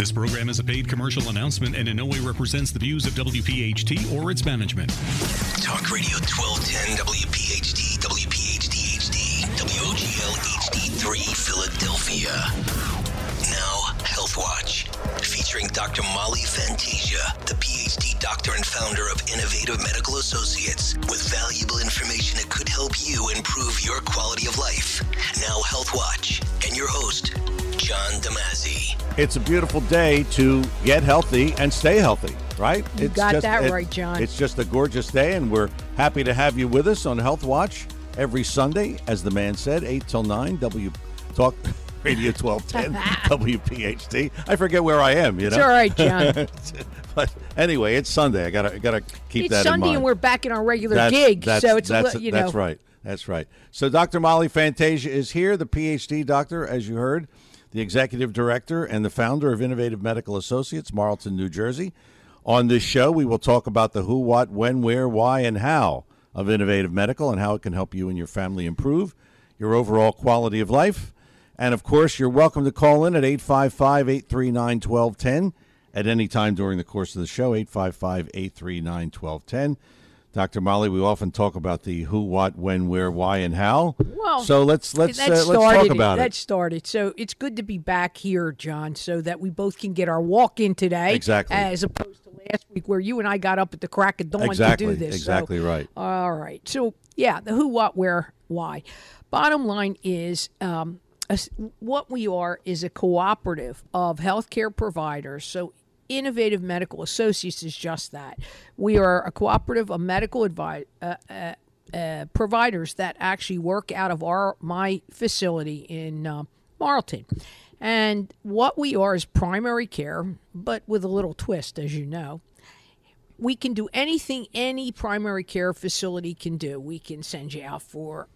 This program is a paid commercial announcement and in no way represents the views of WPH.D or its management. Talk Radio 1210 WPH.D, WPH.D HD, WOGL HD3 Philadelphia. Now, Health Watch, featuring Dr. Molly Fantasia, the PhD doctor and founder of Innovative Medical Associates, with valuable information that could help you improve your quality of life. Now, Health Watch, and your host, John Damazzi. It's a beautiful day to get healthy and stay healthy, right? You got that right, John. It's just a gorgeous day, and we're happy to have you with us on Health Watch every Sunday, as the man said, 8 till 9, Talk Radio 1210, WPH.D. I forget where I am, you know? It's all right, John. But anyway, it's Sunday. I gotta keep that in mind. It's Sunday, and we're back in our regular gig, so it's you know. That's right. That's right. So Dr. Molly Fantasia is here, the PhD doctor, as you heard, the executive director and the founder of Innovative Medical Associates, Marlton, New Jersey. On this show, we will talk about the who, what, when, where, why, and how of Innovative Medical and how it can help you and your family improve your overall quality of life. And, of course, you're welcome to call in at 855-839-1210 at any time during the course of the show, 855-839-1210. Dr. Molly, we often talk about the who, what, when, where, why, and how. Well, so let's talk about it. That started. So it's good to be back here, John, so that we both can get our walk in today. Exactly. As opposed to last week where you and I got up at the crack of dawn to do this. Exactly right. All right. So, yeah, the who, what, where, why. Bottom line is what we are is a cooperative of healthcare providers. So Innovative Medical Associates is just that. We are a cooperative of medical providers that actually work out of my facility in Marlton. And what we are is primary care, but with a little twist, as you know. We can do anything any primary care facility can do. We can send you out for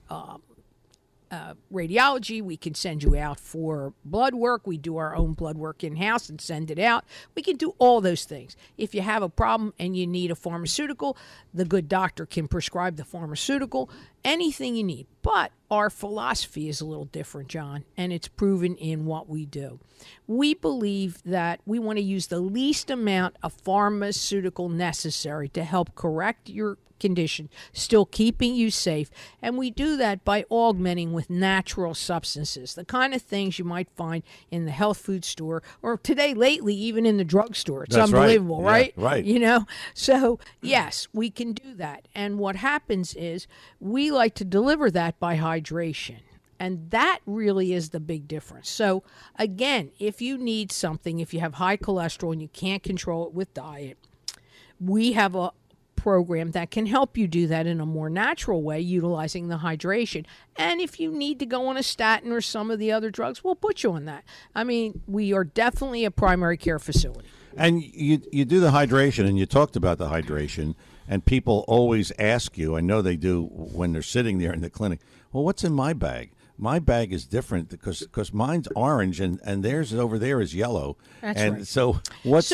radiology. We can send you out for blood work. We do our own blood work in-house and send it out. We can do all those things. If you have a problem and you need a pharmaceutical, the good doctor can prescribe the pharmaceutical, anything you need. But our philosophy is a little different, John, and it's proven in what we do. We believe that we want to use the least amount of pharmaceutical necessary to help correct your condition, still keeping you safe, and we do that by augmenting with natural substances, the kind of things you might find in the health food store, or lately even in the drugstore. It's unbelievable, right? Yeah, right. You know, so yes, we can do that, and what happens is we like to deliver that by hydration. And that really is the big difference. So, again, if you need something, if you have high cholesterol and you can't control it with diet, we have a program that can help you do that in a more natural way, utilizing the hydration. And if you need to go on a statin or some of the other drugs, we'll put you on that. I mean, we are definitely a primary care facility. And you do the hydration, and you talked about the hydration, and people always ask you, I know they do when they're sitting there in the clinic, well, what's in my bag? My bag is different because mine's orange and theirs over there is yellow. That's right. So what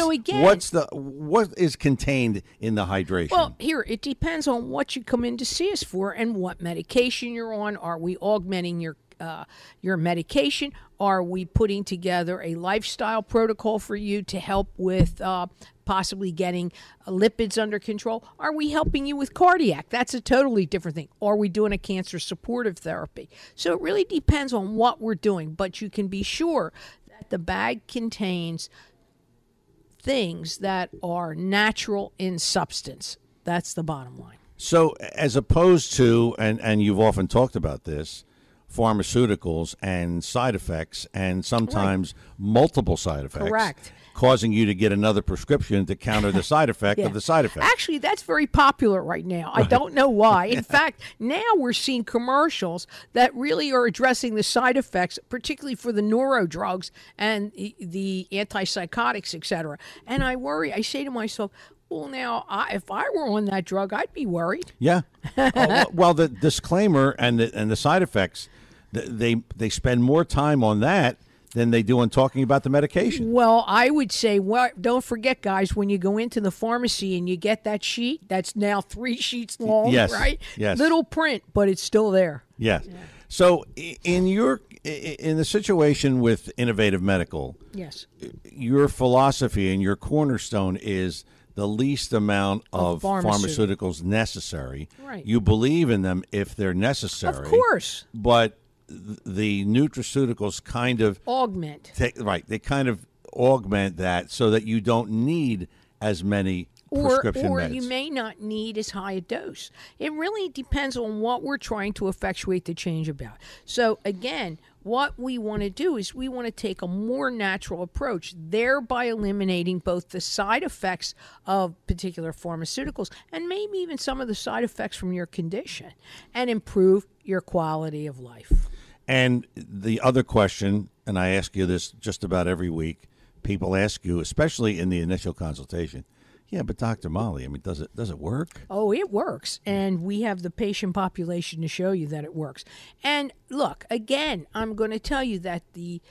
is contained in the hydration? Well, here it depends on what you come in to see us for and what medication you're on. Are we augmenting your medication? Are we putting together a lifestyle protocol for you to help with possibly getting lipids under control? Are we helping you with cardiac? That's a totally different thing. Are we doing a cancer supportive therapy? So it really depends on what we're doing, but you can be sure that the bag contains things that are natural in substance. That's the bottom line. So as opposed to, and you've often talked about this, pharmaceuticals and side effects, and sometimes multiple side effects. Correct. Causing you to get another prescription to counter the side effect of the side effect. Actually, that's very popular right now. I don't know why. In fact, now we're seeing commercials that really are addressing the side effects, particularly for the neuro drugs and the antipsychotics, etc. And I worry. I say to myself, well, now, if I were on that drug, I'd be worried. Yeah. Well, the disclaimer and the side effects, they spend more time on that than they do on talking about the medication. Well, I would say, don't forget, guys, when you go into the pharmacy and you get that sheet, that's now 3 sheets long, yes. right? Yes. Little print, but it's still there. Yes. Yeah. So in your in the situation with Innovative Medical, Yes. your philosophy and your cornerstone is the least amount of pharmaceuticals necessary. Right. You believe in them if they're necessary. Of course. But the nutraceuticals kind of Augment. They kind of augment that so that you don't need as many prescription or meds. you may not need as high a dose. It really depends on what we're trying to effectuate the change about. So again, what we want to do is we want to take a more natural approach, thereby eliminating both the side effects of particular pharmaceuticals and maybe even some of the side effects from your condition, and improve your quality of life. And the other question, and I ask you this just about every week, people ask you, especially in the initial consultation, yeah, but Dr. Molly, I mean, does it work? Oh, it works. And we have the patient population to show you that it works. And look, again, I'm going to tell you that the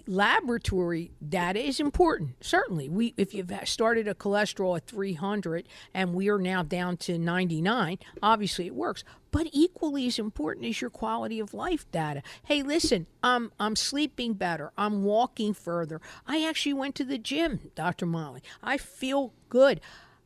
laboratory data is important. Certainly, if you've started a cholesterol at 300 and we are now down to 99, obviously it works. But equally as important is your quality of life data. Hey, listen, I'm sleeping better. I'm walking further. I actually went to the gym, Dr. Molly. I feel good.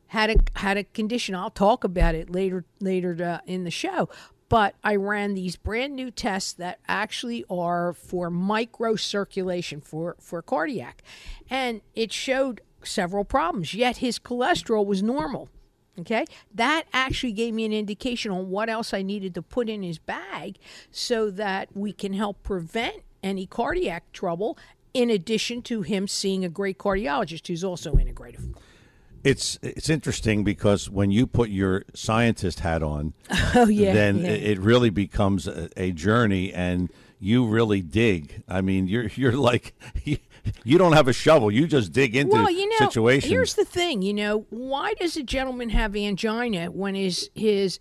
Had a condition. I'll talk about it later in the show. But I ran these brand new tests that actually are for microcirculation for cardiac. And it showed several problems, yet his cholesterol was normal. Okay, that actually gave me an indication on what else I needed to put in his bag so that we can help prevent any cardiac trouble, in addition to him seeing a great cardiologist who's also integrative. It's interesting because when you put your scientist hat on, it really becomes a journey, and you really dig. I mean, you're like you don't have a shovel; you just dig into situations. Here's the thing, why does a gentleman have angina when his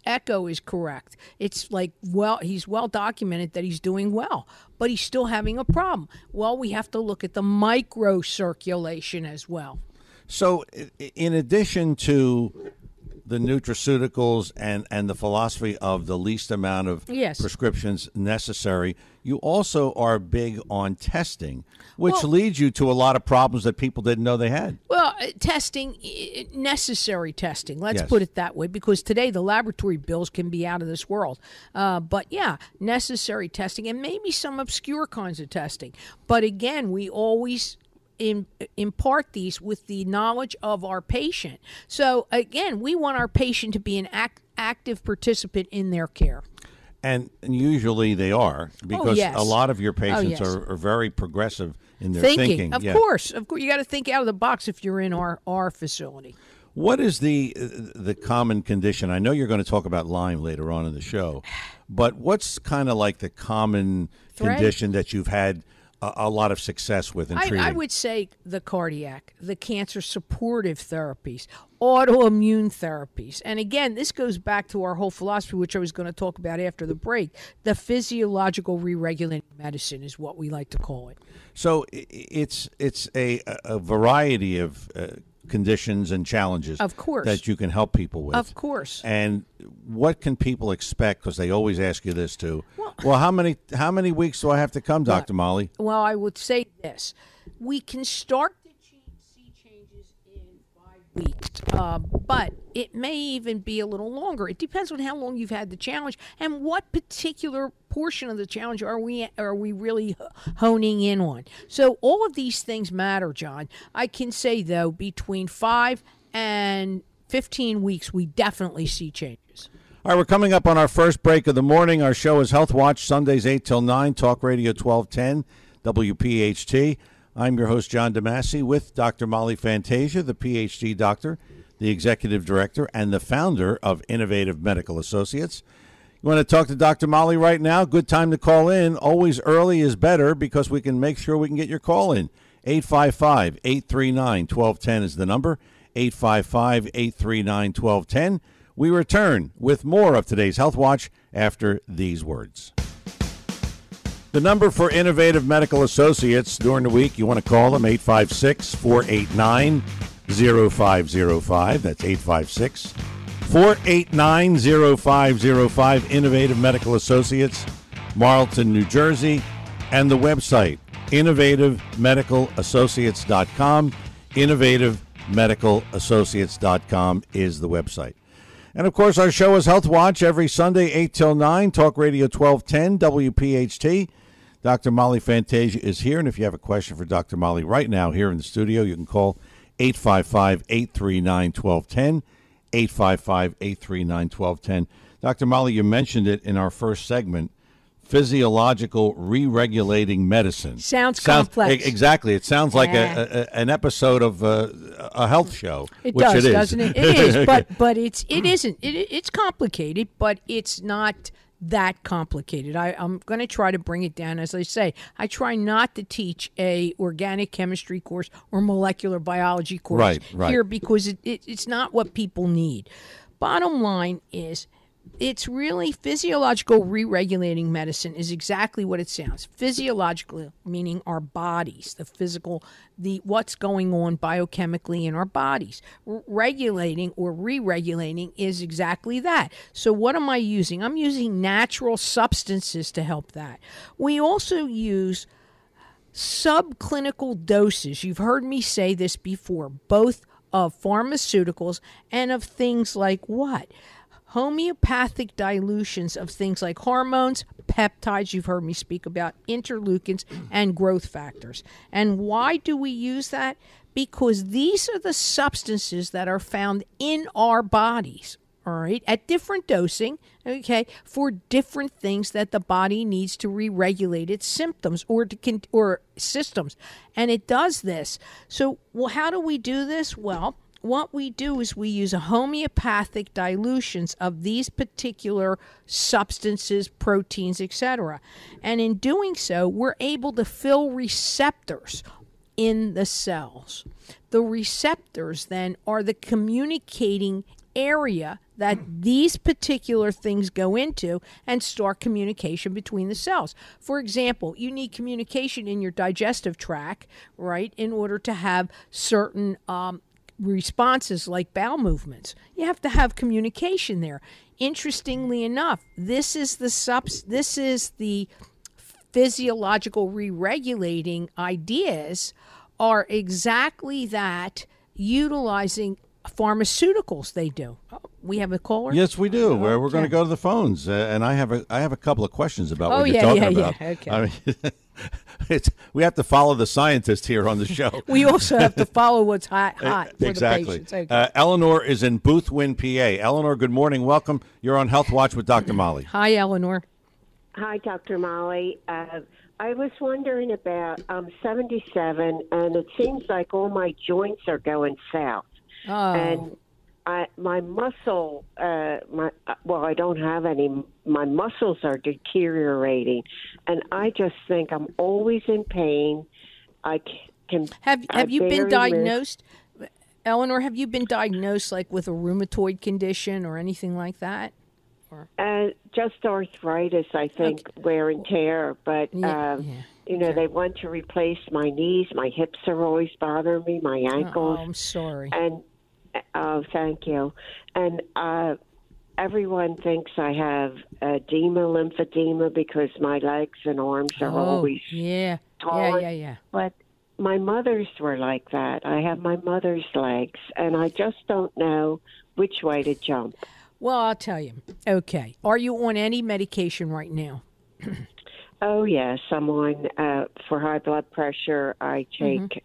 echo is correct? It's like, well, he's well documented that he's doing well, but he's still having a problem. Well, we have to look at the microcirculation as well. So in addition to the nutraceuticals and the philosophy of the least amount of prescriptions necessary, you also are big on testing, which leads you to a lot of problems that people didn't know they had. Well, testing, necessary testing, let's put it that way, because today the laboratory bills can be out of this world. But yeah, necessary testing, and maybe some obscure kinds of testing. But again, we always impart these with the knowledge of our patient. So again, we want our patient to be an active participant in their care. And usually they are, because a lot of your patients are very progressive in their thinking. Of course, you got to think out of the box if you're in our facility. What is the common condition? I know you're going to talk about Lyme later on in the show, but what's kind of like the common condition that you've had a lot of success with in treating? I would say the cardiac, the cancer supportive therapies, autoimmune therapies. And again, this goes back to our whole philosophy, which I was going to talk about after the break. The physiological re-regulating medicine is what we like to call it. So it's a variety of conditions and challenges, of course, that you can help people with. Of course. And what can people expect? Because they always ask you this too. Well, how many weeks do I have to come, Dr. Molly? Well, I would say this: we can start to see changes in 5 weeks, but it may even be a little longer. It depends on how long you've had the challenge and what particular portion of the challenge are we really honing in on. So all of these things matter, John. I can say, though, between 5 and 15 weeks, we definitely see changes. All right, we're coming up on our first break of the morning. Our show is Health Watch, Sundays 8 till 9, Talk Radio 1210, WPHT. I'm your host, John DeMasi, with Dr. Molly Fantasia, the PhD doctor, the executive director, and the founder of Innovative Medical Associates. You want to talk to Dr. Molly right now? Good time to call in. Always early is better, because we can make sure we can get your call in. 855-839-1210 is the number. 855-839-1210. We return with more of today's Health Watch after these words. The number for Innovative Medical Associates during the week, you want to call them, 856-489-0505. That's 856-489-0505. Innovative Medical Associates, Marlton, New Jersey. and the website, innovativemedicalassociates.com. Innovativemedicalassociates.com is the website. And, of course, our show is Health Watch every Sunday, 8 till 9, Talk Radio 1210, WPHT. Dr. Molly Fantasia is here, and if you have a question for Dr. Molly right now here in the studio, you can call 855-839-1210, 855-839-1210. Dr. Molly, you mentioned it in our first segment, physiological re-regulating medicine. Sounds complex. Exactly. It sounds like an episode of a health show. It which does, it is. doesn't it? It is, but it isn't. It's complicated, but it's not that complicated. I'm going to try to bring it down. As I say, I try not to teach a organic chemistry course or molecular biology course here because it's not what people need. Bottom line is, it's really physiological re-regulating medicine is exactly what it sounds. Physiological, meaning our bodies, the physical, what's going on biochemically in our bodies. Regulating or re-regulating is exactly that. So what am I using? I'm using natural substances to help that. We also use subclinical doses. You've heard me say this before, both of pharmaceuticals and of things like what? Homeopathic dilutions of things like hormones, peptides, you've heard me speak about, interleukins, and growth factors. And why do we use that? Because these are the substances that are found in our bodies, all right, at different dosing, okay, for different things that the body needs to re-regulate its symptoms or systems. And it does this. So, how do we do this? Well, what we do is we use a homeopathic dilutions of these particular substances, proteins, etc. And in doing so, we're able to fill receptors in the cells. The receptors then are the communicating area that these particular things go into and start communication between the cells. For example, you need communication in your digestive tract, right, in order to have certain responses like bowel movements. You have to have communication there. Interestingly enough, this is the physiological re-regulating ideas are exactly that, utilizing pharmaceuticals. They do. Oh, we have a caller? Yes, we do. We're going to go to the phones, and I have a couple of questions about what you're talking about. Okay. I mean, we have to follow the scientist here on the show. We also have to follow what's hot for exactly. the patients. Okay. Eleanor is in Boothwyn, PA. Eleanor, good morning. Welcome. You're on Health Watch with Dr. Molly. Hi, Eleanor. Hi, Dr. Molly. I was wondering about, I'm 77, and it seems like all my joints are going south. Oh. And my muscle, I don't have any. My muscles are deteriorating, and I just think I'm always in pain. I can. Have you been diagnosed, Eleanor? Have you been diagnosed like with a rheumatoid condition or anything like that? Or just arthritis, I think, wear and tear. But they want to replace my knees. My hips are always bothering me. My ankles. Oh, I'm sorry. And thank you. And everyone thinks I have edema, lymphedema, because my legs and arms are always torn. Yeah. But my mother's were like that. I have my mother's legs, and I just don't know which way to jump. Well, I'll tell you. Okay. Are you on any medication right now? Oh, yes. I'm on for high blood pressure. I take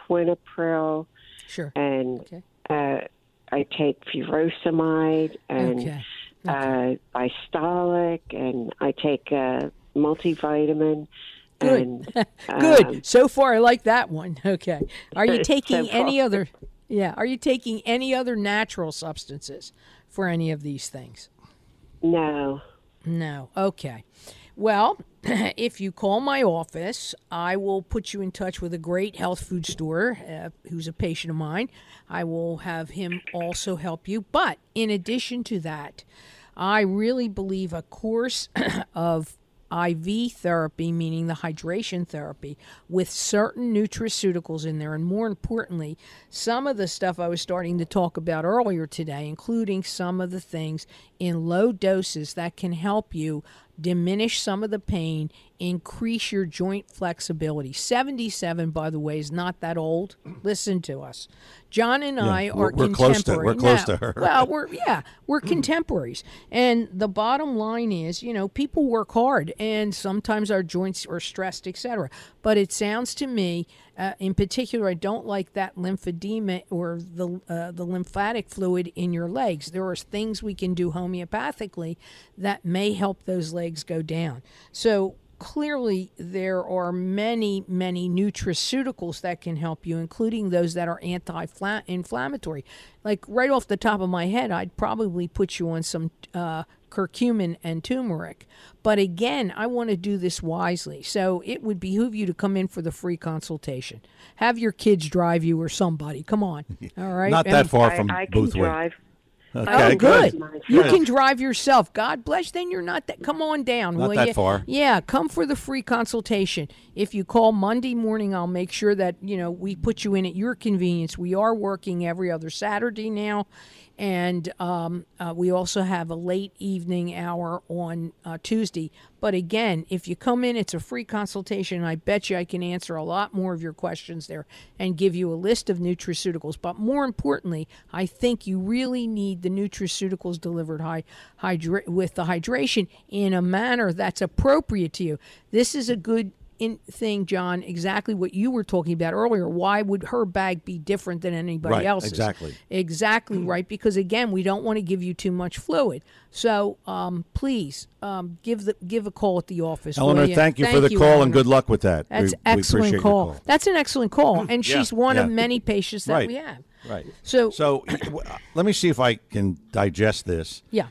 quinapril. Sure. And I take furosemide and Bistolic, and I take a multivitamin. Good. And, Good. So far, I like that one. Okay. Are you taking any other? Yeah. Are you taking any other natural substances for any of these things? No. Okay. Well, if you call my office, I will put you in touch with a great health food store who's a patient of mine. I will have him also help you. But in addition to that, I really believe a course of IV therapy, meaning the hydration therapy, with certain nutraceuticals in there, and more importantly, some of the stuff I was starting to talk about earlier today, including some of the things in low doses that can help you diminish some of the pain, increase your joint flexibility. 77, by the way, is not that old. Listen to us. John and I are contemporary. We're close to her. Well, we're contemporaries. And the bottom line is, people work hard, and sometimes our joints are stressed, etc. But it sounds to me, in particular, I don't like that lymphedema or the lymphatic fluid in your legs. There are things we can do homeopathically that may help those legs go down. So clearly, there are many, many nutraceuticals that can help you, including those that are anti-inflammatory. Like right off the top of my head, I'd probably put you on some curcumin and turmeric. But again, I want to do this wisely. So it would behoove you to come in for the free consultation. Have your kids drive you or somebody. Come on. All right. Not that far from I can Boothway. drive. Okay, Oh, good. You Good. can drive yourself. God bless. Then you're not that. Come on down, Not will that you? far. Yeah, come for the free consultation. If you call Monday morning, I'll make sure that we put you in at your convenience. We are working every other Saturday now, and we also have a late evening hour on Tuesday. But again, if you come in, it's a free consultation. I bet you I can answer a lot more of your questions there and give you a list of nutraceuticals. But more importantly, I think you really need the nutraceuticals delivered with the hydration in a manner that's appropriate to you. This is a good thing, John, exactly what you were talking about earlier. Why would her bag be different than anybody else's? Exactly right, because again, we don't want to give you too much fluid. So please give a call at the office. Eleanor, thank you for the call, Eleanor. and good luck with that. That's we excellent appreciate call. your call. That's an excellent call, and she's one of many patients that Right. we have. Right. So let me see if I can digest this. Yeah.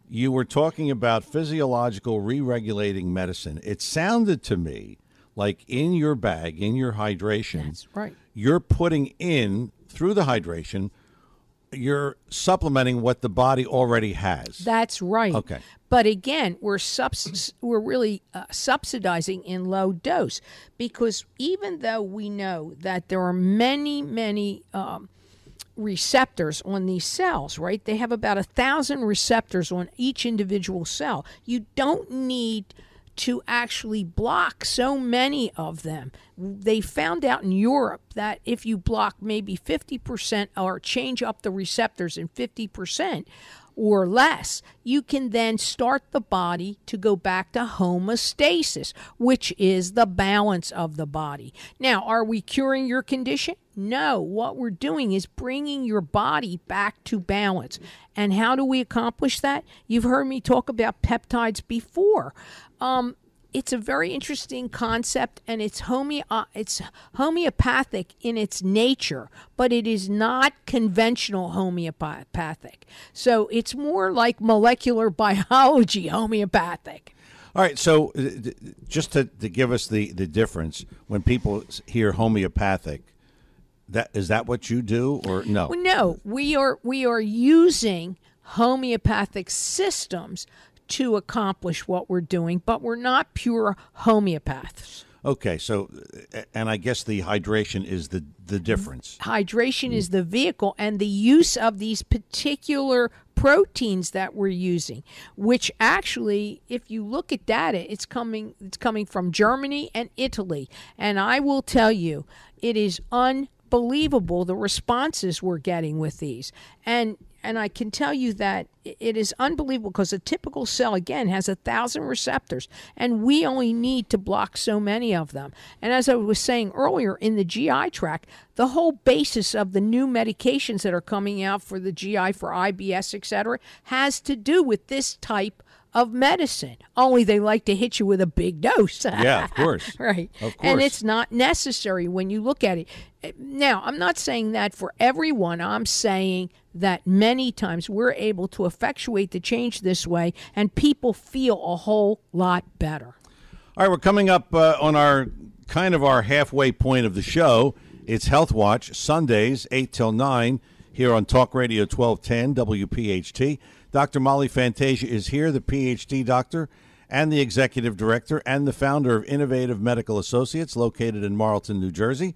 You were talking about physiological re-regulating medicine. It sounded to me like in your bag, in your hydration, That's right. You're putting in, through the hydration, you're supplementing what the body already has. That's right. Okay. But again, we're really subsidizing in low dose, because even though we know that there are many, many receptors on these cells, right? They have about 1,000 receptors on each individual cell. You don't need to actually block so many of them. They found out in Europe that if you block maybe 50% or change up the receptors in 50% or less, you can then start the body to go back to homeostasis, which is the balance of the body. Now, are we curing your condition? No. What we're doing is bringing your body back to balance. And how do we accomplish that? You've heard me talk about peptides before. It's a very interesting concept, and it's homeopathic in its nature, but it is not conventional homeopathic. So it's more like molecular biology homeopathic. All right, so just to give us the difference, when people hear homeopathic, is that what you do, or no? Well, no, we are using homeopathic systems to accomplish what we're doing, but we're not pure homeopaths. Okay, so, and I guess the hydration is the difference. Hydration is the vehicle, and the use of these particular proteins that we're using, which actually, if you look at data, it's coming from Germany and Italy. And I will tell you, it is unbelievable the responses we're getting with these. And I can tell you that it is unbelievable, because a typical cell, again, has 1,000 receptors, and we only need to block so many of them. And as I was saying earlier, in the GI tract, the whole basis of the new medications that are coming out for the GI, for IBS, etc., has to do with this type of medicine. Only they like to hit you with a big dose. Yeah, of course. Right. Of course. And it's not necessary when you look at it. Now, I'm not saying that for everyone. I'm saying that many times we're able to effectuate the change this way, and people feel a whole lot better. All right, we're coming up on our halfway point of the show. It's Health Watch, Sundays, 8 till 9, here on Talk Radio 1210 WPHT. Dr. Molly Fantasia is here, the PhD doctor and the executive director and the founder of Innovative Medical Associates, located in Marlton, New Jersey.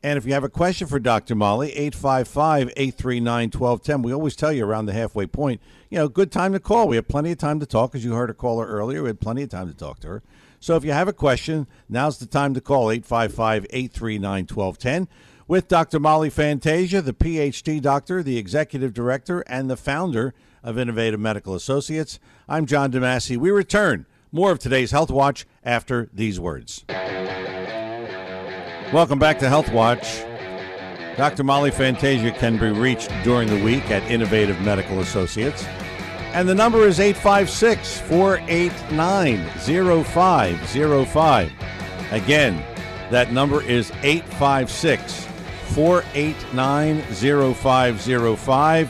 And if you have a question for Dr. Molly, 855-839-1210. We always tell you around the halfway point, good time to call. We have plenty of time to talk, as you heard a caller earlier. We had plenty of time to talk to her. So if you have a question, now's the time to call, 855-839-1210. With Dr. Molly Fantasia, the PhD doctor, the executive director, and the founder of Innovative Medical Associates. I'm John DeMasi. We return. More of today's Health Watch after these words. Welcome back to Health Watch. Dr. Molly Fantasia can be reached during the week at Innovative Medical Associates. And the number is 856-489-0505. Again, that number is 856-489-0505.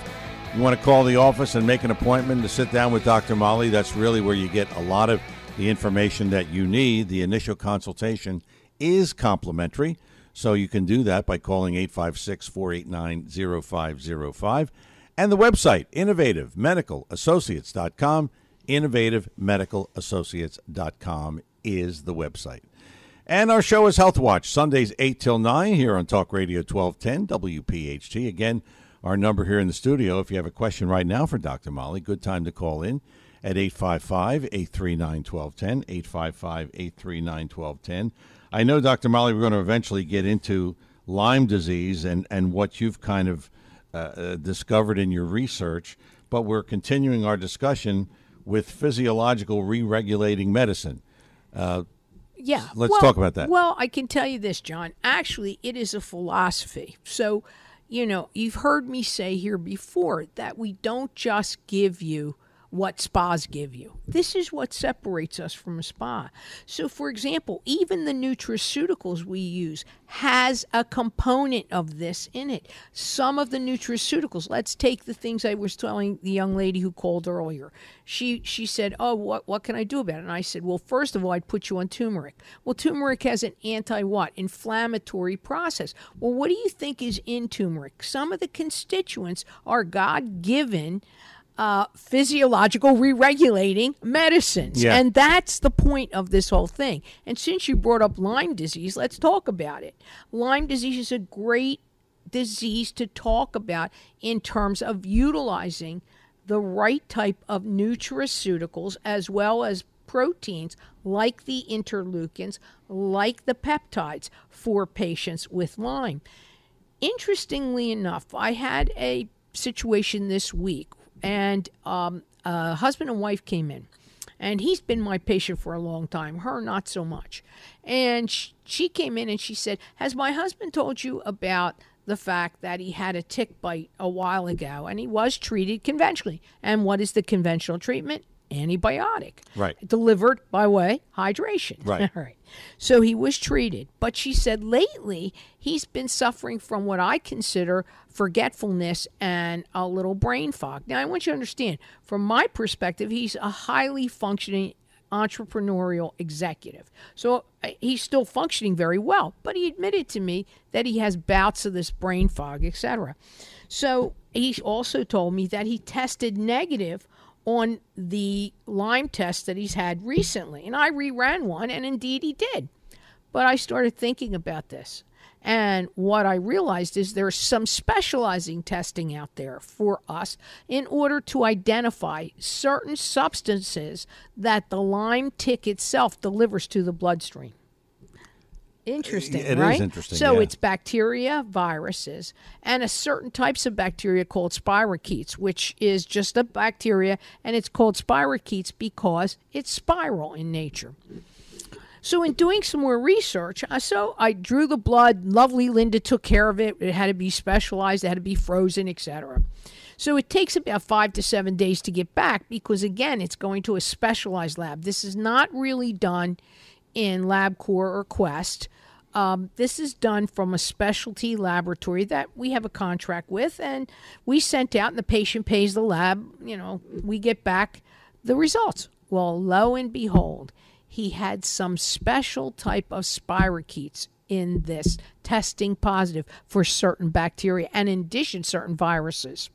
You want to call the office and make an appointment to sit down with Dr. Molly. That's really where you get a lot of the information that you need. The initial consultation is complimentary, so you can do that by calling 856-489-0505. And the website, innovativemedicalassociates.com. Innovativemedicalassociates.com is the website. And our show is Health Watch, Sundays 8 till 9 here on Talk Radio 1210 WPHT. Again, our number here in the studio, if you have a question right now for Dr. Molly, good time to call in at 855-839-1210, 855-839-1210. I know, Dr. Molly, we're going to eventually get into Lyme disease and what you've kind of discovered in your research, but we're continuing our discussion with physiological re-regulating medicine. Let's talk about that. Well, I can tell you this, John. Actually, it is a philosophy. So, you've heard me say here before that we don't just give you what spas give you. This is what separates us from a spa. So, for example, even the nutraceuticals we use has a component of this in it. Some of the nutraceuticals, let's take the things I was telling the young lady who called earlier. She said, what can I do about it? And I said, well, first of all, I'd put you on turmeric. Well, turmeric has an inflammatory process. Well, what do you think is in turmeric? Some of the constituents are God-given physiological re-regulating medicines. Yeah. And that's the point of this whole thing. And since you brought up Lyme disease, let's talk about it. Lyme disease is a great disease to talk about in terms of utilizing the right type of nutraceuticals as well as proteins like the interleukins, like the peptides for patients with Lyme. Interestingly enough, I had a situation this week and a husband and wife came in, and he's been my patient for a long time, her not so much. And she came in and she said, has my husband told you about the fact that he had a tick bite a while ago and he was treated conventionally? And what is the conventional treatment? Antibiotic. Right. Delivered by way hydration. Right. All right. So he was treated. But she said lately he's been suffering from what I consider forgetfulness and a little brain fog. Now, I want you to understand, from my perspective, he's a highly functioning entrepreneurial executive. So he's still functioning very well. But he admitted to me that he has bouts of this brain fog, etc. So he also told me that he tested negative on the Lyme test that he's had recently. And I reran one, and indeed he did. But I started thinking about this. And what I realized is there's some specializing testing out there for us in order to identify certain substances that the Lyme tick itself delivers to the bloodstream. Interesting, It right? is interesting, So yeah. it's bacteria, viruses, and a certain types of bacteria called spirochetes, which is just a bacteria, and it's called spirochetes because it's spiral in nature. So in doing some more research, I drew the blood. Lovely Linda took care of it. It had to be specialized. It had to be frozen, etc. So it takes about 5 to 7 days to get back because, again, it's going to a specialized lab. This is not really done in LabCorp or Quest. This is done from a specialty laboratory that we have a contract with, and we sent out, and the patient pays the lab. We get back the results. Well, lo and behold, he had some special type of spirochetes in this, testing positive for certain bacteria and in addition certain viruses.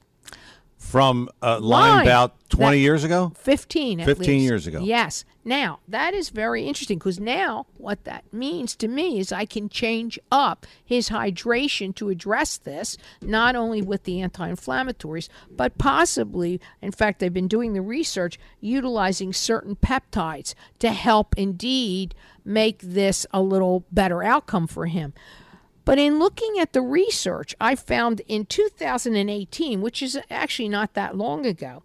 from Lyme about 20 years ago? 15 at 15 least. years ago. Yes. Now, that is very interesting because now what that means to me is I can change up his hydration to address this, not only with the anti-inflammatories, but possibly, in fact, they've been doing the research, utilizing certain peptides to help indeed make this a little better outcome for him. But in looking at the research, I found in 2018, which is actually not that long ago,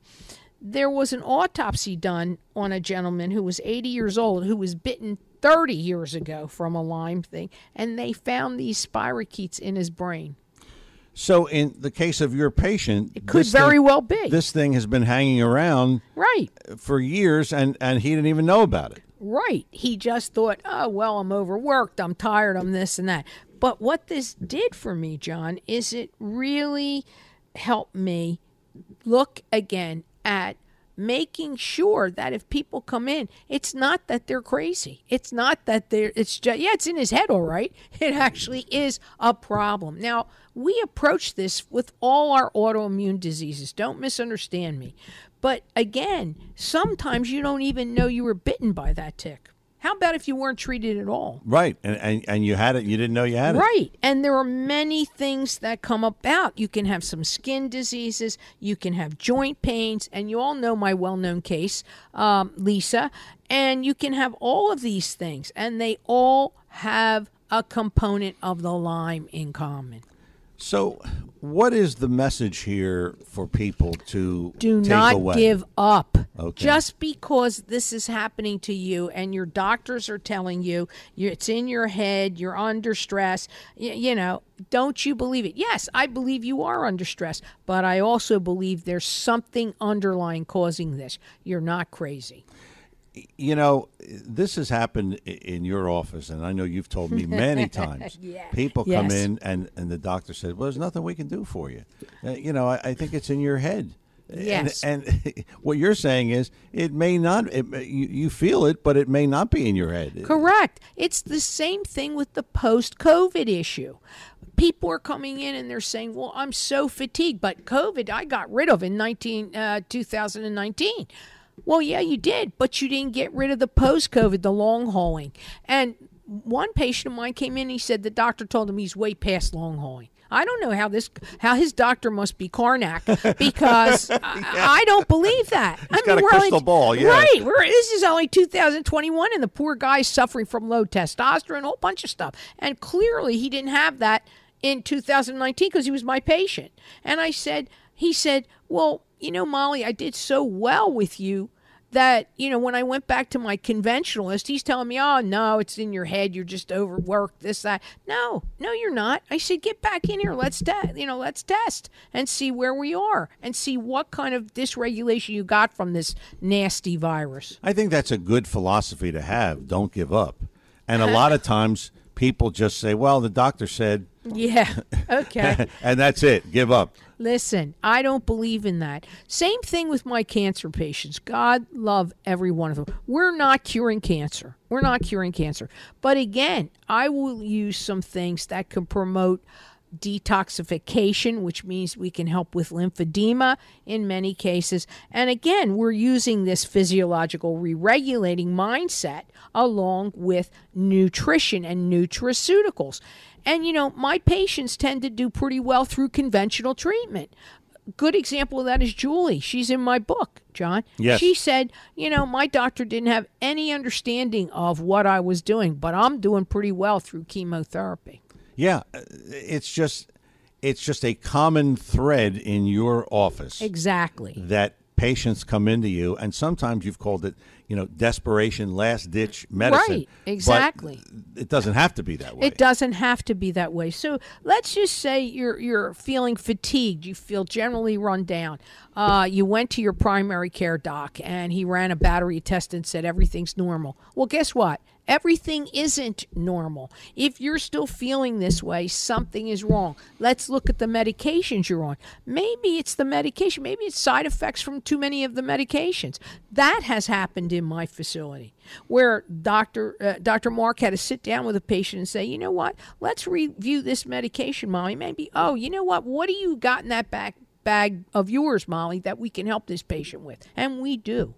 there was an autopsy done on a gentleman who was 80 years old who was bitten 30 years ago from a Lyme thing, and they found these spirochetes in his brain. So in the case of your patient, it could very well be. This thing has been hanging around for years, and he didn't even know about it. Right. He just thought, oh, well, I'm overworked, I'm tired, I'm this and that. But what this did for me, John, is it really helped me look again at making sure that if people come in, it's not that they're crazy. It's not that it's just, yeah, it's in his head, all right. It actually is a problem. Now, we approach this with all our autoimmune diseases. Don't misunderstand me. But again, sometimes you don't even know you were bitten by that tick. How about if you weren't treated at all? Right, and you had it, you didn't know you had it. Right, and there are many things that come about. You can have some skin diseases, you can have joint pains, and you all know my well-known case, Lisa, and you can have all of these things, and they all have a component of the Lyme in common. So what is the message here for people to do take not away? give up. Okay. Just because this is happening to you and your doctors are telling you it's in your head, you're under stress, don't you believe it? Yes, I believe you are under stress, but I also believe there's something underlying causing this. You're not crazy. This has happened in your office, and I know you've told me many times. Yeah. People come in, and the doctor said, well, there's nothing we can do for you. I think it's in your head. Yes. And what you're saying is it may not, you feel it, but it may not be in your head. Correct. It's the same thing with the post-COVID issue. People are coming in and they're saying, well, I'm so fatigued, but COVID I got rid of in 2019. Well, yeah, you did, but you didn't get rid of the post-COVID, the long hauling. And one patient of mine came in, he said the doctor told him he's way past long hauling. I don't know how his doctor must be Karnak, because I don't believe that. He's got a crystal ball, yeah. Right. This is only 2021, and the poor guy's suffering from low testosterone, a whole bunch of stuff. And clearly he didn't have that in 2019 because he was my patient. And he said, well, Molly, I did so well with you that, when I went back to my conventionalist, he's telling me, oh, no, it's in your head. You're just overworked, this, that. No, you're not. I said, get back in here. Let's test and see where we are and see what kind of dysregulation you got from this nasty virus. I think that's a good philosophy to have. Don't give up. And a lot of times people just say, well, the doctor said. Yeah, okay. And that's it. Give up. Listen, I don't believe in that. Same thing with my cancer patients. God love every one of them. We're not curing cancer. But again, I will use some things that can promote detoxification, which means we can help with lymphedema in many cases. And again, we're using this physiological re-regulating mindset along with nutrition and nutraceuticals. And, my patients tend to do pretty well through conventional treatment. Good example of that is Julie. She's in my book, John. Yes. She said, my doctor didn't have any understanding of what I was doing, but I'm doing pretty well through chemotherapy. Yeah, it's just a common thread in your office. Exactly. That patients come into you, and sometimes you've called it, desperation, last-ditch medicine. Right, exactly. But it doesn't have to be that way. It doesn't have to be that way. So let's just say you're feeling fatigued. You feel generally run down. You went to your primary care doc, and he ran a battery test and said everything's normal. Well, guess what? Everything isn't normal. If you're still feeling this way, something is wrong. Let's look at the medications you're on. Maybe it's the medication. Maybe it's side effects from too many of the medications. That has happened in my facility, where Dr. Mark had to sit down with a patient and say, you know what, let's review this medication, Molly. Maybe, what do you got in that back bag of yours, Molly, that we can help this patient with. And we do.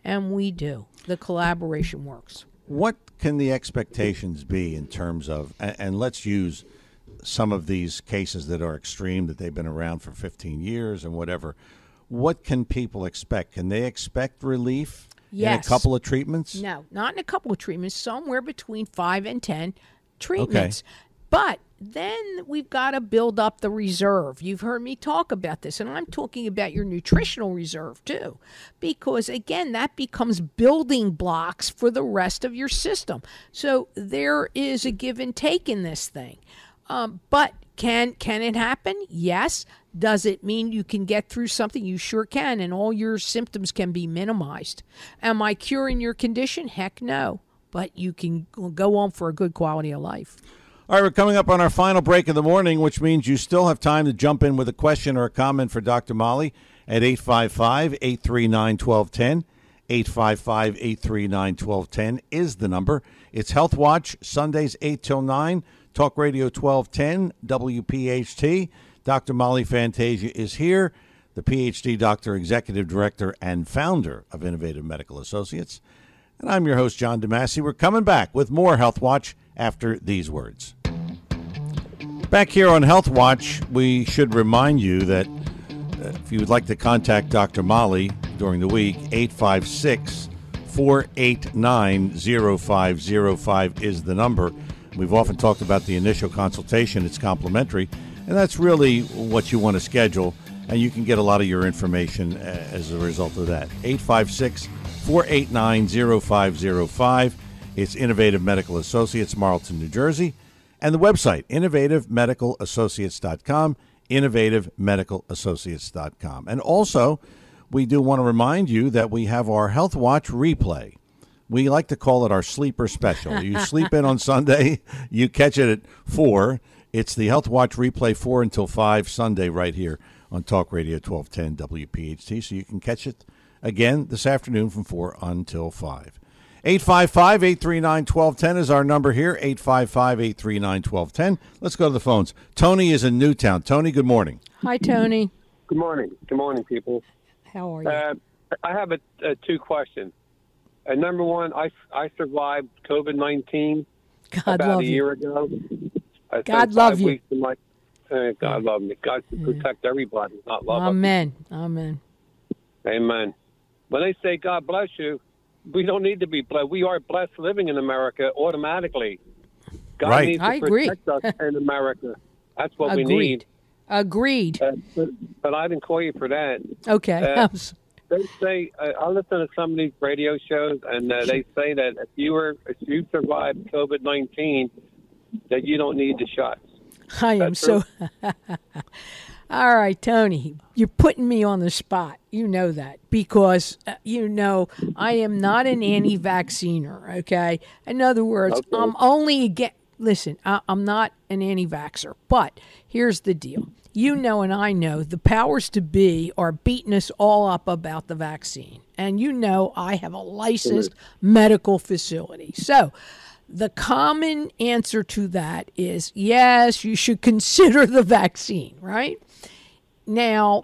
And we do. The collaboration works. What can the expectations be in terms of, and let's use some of these cases that are extreme, that they've been around for 15 years and whatever. What can people expect? Can they expect relief in a couple of treatments? No, not in a couple of treatments, somewhere between 5 and 10 treatments. Okay. But then we've got to build up the reserve. You've heard me talk about this, and I'm talking about your nutritional reserve too, because again, that becomes building blocks for the rest of your system. So there is a give and take in this thing. But can it happen? Yes. Does it mean you can get through something? You sure can, and all your symptoms can be minimized. Am I curing your condition? Heck no. But you can go on for a good quality of life. All right, we're coming up on our final break of the morning, which means you still have time to jump in with a question or a comment for Dr. Molly at 855-839-1210. 855-839-1210 is the number. It's Health Watch, Sundays 8 till 9, Talk Radio 1210, WPHT. Dr. Molly Fantasia is here, the PhD doctor, executive director, and founder of Innovative Medical Associates. And I'm your host, John DeMasi. We're coming back with more Health Watch after these words. Back here on Health Watch, we should remind you that if you would like to contact Dr. Molly during the week, 856-489-0505 is the number. We've often talked about the initial consultation. It's complimentary, and that's really what you want to schedule, and you can get a lot of your information as a result of that. 856-489-0505. It's Innovative Medical Associates, Marlton, New Jersey. And the website, innovativemedicalassociates.com, innovativemedicalassociates.com. And also, we do want to remind you that we have our Health Watch replay. We like to call it our sleeper special. You sleep in on Sunday, you catch it at 4. It's the Health Watch replay 4 until 5 Sunday right here on Talk Radio 1210 WPHT. So you can catch it again this afternoon from 4 until 5. 855-839-1210 is our number here, 855-839-1210. Let's go to the phones. Tony is in Newtown. Tony, good morning. Hi, Tony. Good morning. Good morning, people. How are you? I have two questions. Number one, I survived COVID-19 about a year ago. God love you. God love me. God should protect everybody, not love us. Amen. Amen. Amen. When they say God bless you, we don't need to be blessed. We are blessed living in America automatically. God needs to protect us in America. That's what we need. Agreed. But I didn't call you for that. Okay. They say I listen to some of these radio shows, and they say that if you survived COVID-19, that you don't need the shots. I am so. All right, Tony, you're putting me on the spot. You know that because, I am not an anti-vacciner, okay? In other words, I'm only listen, I'm not an anti-vaxxer, but here's the deal. You know and I know the powers to be are beating us all up about the vaccine. And I have a licensed medical facility. So the common answer to that is, yes, you should consider the vaccine, right? Now,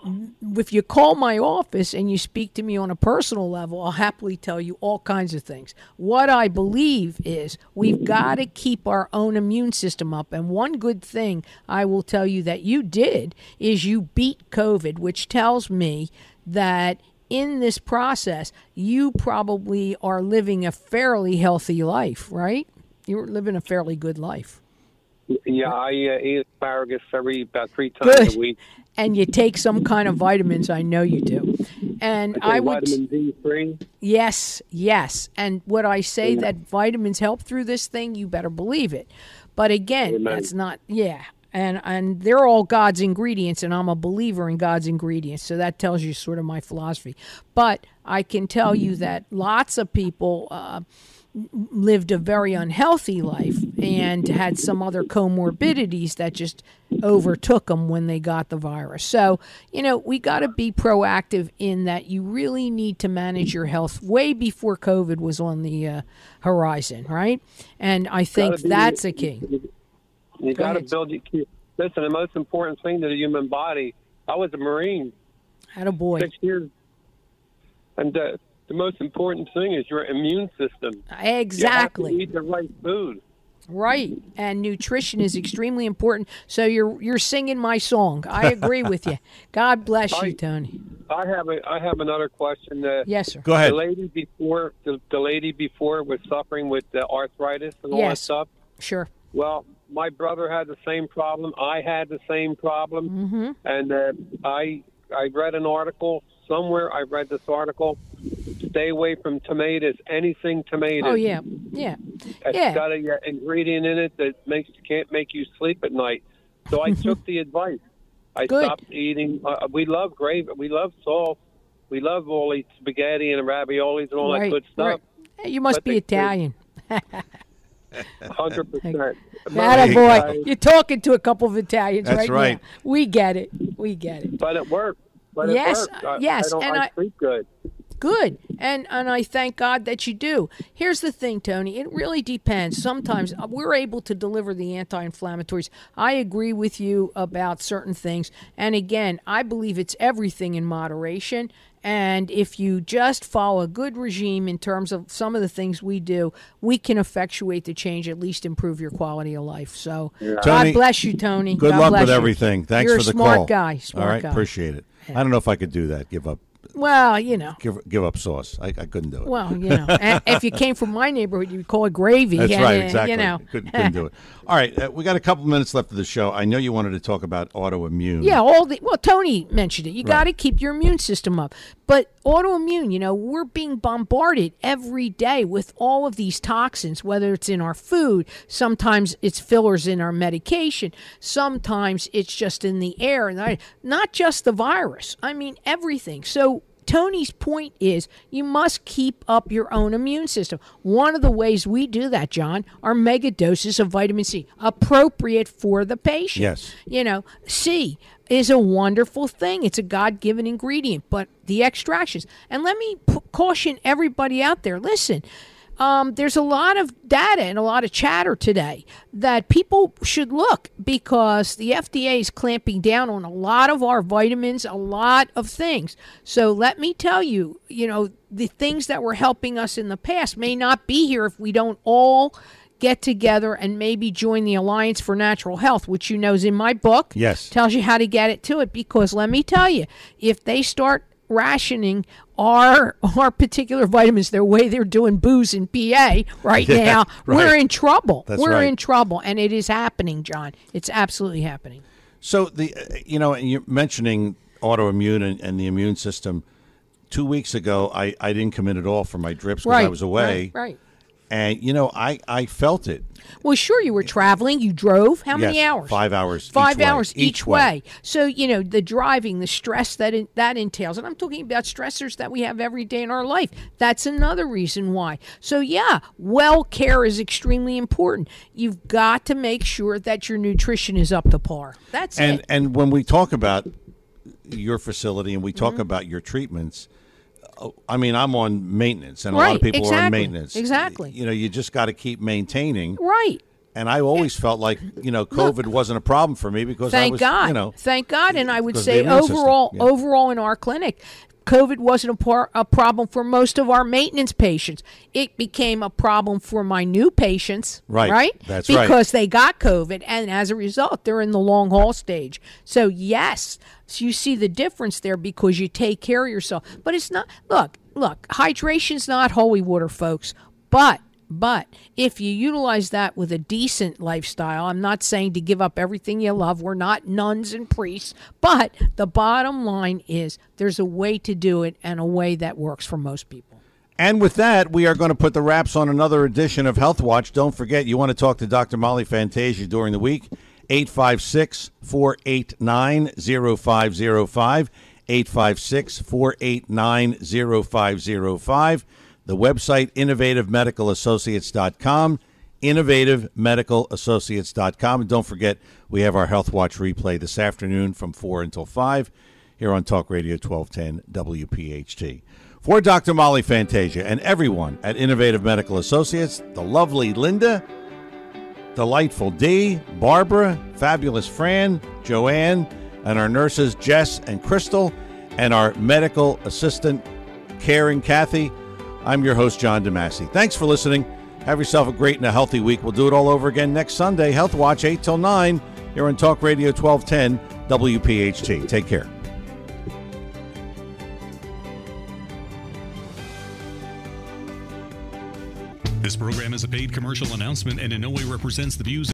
if you call my office and you speak to me on a personal level, I'll happily tell you all kinds of things. What I believe is we've got to keep our own immune system up. And one good thing I will tell you that you did is you beat COVID, which tells me that in this process, you probably are living a fairly healthy life, right? You're living a fairly good life. Yeah, I eat asparagus about 3 times a week. And you take some kind of vitamins. I know you do. And I would vitamin D3. Yes. And what I say that vitamins help through this thing, you better believe it. But again, that's not And they're all God's ingredients, and I'm a believer in God's ingredients. So that tells you sort of my philosophy. But I can tell you that lots of people lived a very unhealthy life and had some other comorbidities that just overtook them when they got the virus. So, we got to be proactive in that you really need to manage your health way before COVID was on the horizon, right? And I think that's a key. You got to build your. Listen, the most important thing to the human body I was a Marine. Attaboy. 6 years. And the most important thing is your immune system. Exactly. You have to eat the right food. Right, and nutrition is extremely important. So you're singing my song. I agree with you. God bless you, Tony. I have another question. Yes, sir. Go ahead. The lady before was suffering with arthritis and all that stuff. Sure. Well, my brother had the same problem. I had the same problem, and I read an article somewhere. I read this article. Stay away from tomatoes. Anything tomatoes. Oh yeah. It's got an ingredient in it that can't make you sleep at night. So I took the advice. I stopped eating. We love gravy. We love sauce. We love all these spaghetti and raviolis and all that good stuff. Hey, you must be Italian. 100%. Attaboy. You're talking to a couple of Italians That's right now. We get it. But it worked. Yes. I sleep good. Good. And I thank God that you do. Here's the thing, Tony. It really depends. Sometimes we're able to deliver the anti-inflammatories. I agree with you about certain things. And again, I believe it's everything in moderation. And if you just follow a good regime in terms of some of the things we do, we can effectuate the change, at least improve your quality of life. So God Tony, bless you, Tony. Good God luck bless with you. everything. Thanks You're for the a smart call. guy. All right, appreciate it. I don't know if I could do that. Give up. Well, you know. Give up sauce. I couldn't do it. Well, you know. And if you came from my neighborhood, you'd call it gravy. That's right, exactly. You know. Couldn't do it. All right, we got a couple minutes left of the show. I know you wanted to talk about autoimmune. Yeah, well, Tony mentioned it. You got to keep your immune system up. But autoimmune, you know, we're being bombarded every day with all of these toxins, whether it's in our food, sometimes it's fillers in our medication, sometimes it's just in the air, and not just the virus. I mean, everything. So Tony's point is you must keep up your own immune system. One of the ways we do that, John, are mega doses of vitamin C, appropriate for the patient. Yes. You know, C is a wonderful thing. It's a God-given ingredient, but the extractions. And let me caution everybody out there. Listen, there's a lot of data and a lot of chatter today that people should look, because the FDA is clamping down on a lot of our vitamins, a lot of things. So let me tell you, you know, the things that were helping us in the past may not be here if we don't all get together and maybe join the Alliance for Natural Health, which you know is in my book. Yes. Tells you how to get it to it, because let me tell you, if they start rationing our particular vitamins the way they're doing booze and PA right now, we're in trouble. We're in trouble, and it is happening, John. It's absolutely happening. So you're mentioning autoimmune and the immune system. 2 weeks ago, I didn't come in at all for my drips because I was away. Right. And, I felt it. Well, sure, you were traveling. You drove. How many hours? 5 hours. 5 hours each way. So, the driving, the stress that entails. And I'm talking about stressors that we have every day in our life. That's another reason why. So, well care is extremely important. You've got to make sure that your nutrition is up to par. That's it. And when we talk about your facility and we talk about your treatments, I mean, I'm on maintenance, and a lot of people are on maintenance. Exactly. You just got to keep maintaining. Right. And I always felt like, COVID wasn't a problem for me because Thank God. Thank God. And I would say overall in our clinic, COVID wasn't a problem for most of our maintenance patients. It became a problem for my new patients, right? That's right. Because they got COVID, and as a result, they're in the long haul stage. So, yes, you see the difference there because you take care of yourself. But it's not, look, hydration's not holy water, folks, but if you utilize that with a decent lifestyle, I'm not saying to give up everything you love. We're not nuns and priests. But the bottom line is there's a way to do it, and a way that works for most people. And with that, we are going to put the wraps on another edition of Health Watch. Don't forget, you want to talk to Dr. Molly Fantasia during the week, 856-489-0505, 856-489-0505. The website, innovativemedicalassociates.com, innovativemedicalassociates.com. And don't forget, we have our Health Watch replay this afternoon from 4 until 5 here on Talk Radio 1210 WPHT. For Dr. Molly Fantasia and everyone at Innovative Medical Associates, the lovely Linda, delightful Dee, Barbara, fabulous Fran, Joanne, and our nurses, Jess and Crystal, and our medical assistant, Karen Kathy. I'm your host, John DeMasi. Thanks for listening. Have yourself a great and a healthy week. We'll do it all over again next Sunday. Health Watch, 8 till 9, here on Talk Radio 1210 WPHT. Take care. This program is a paid commercial announcement and in no way represents the views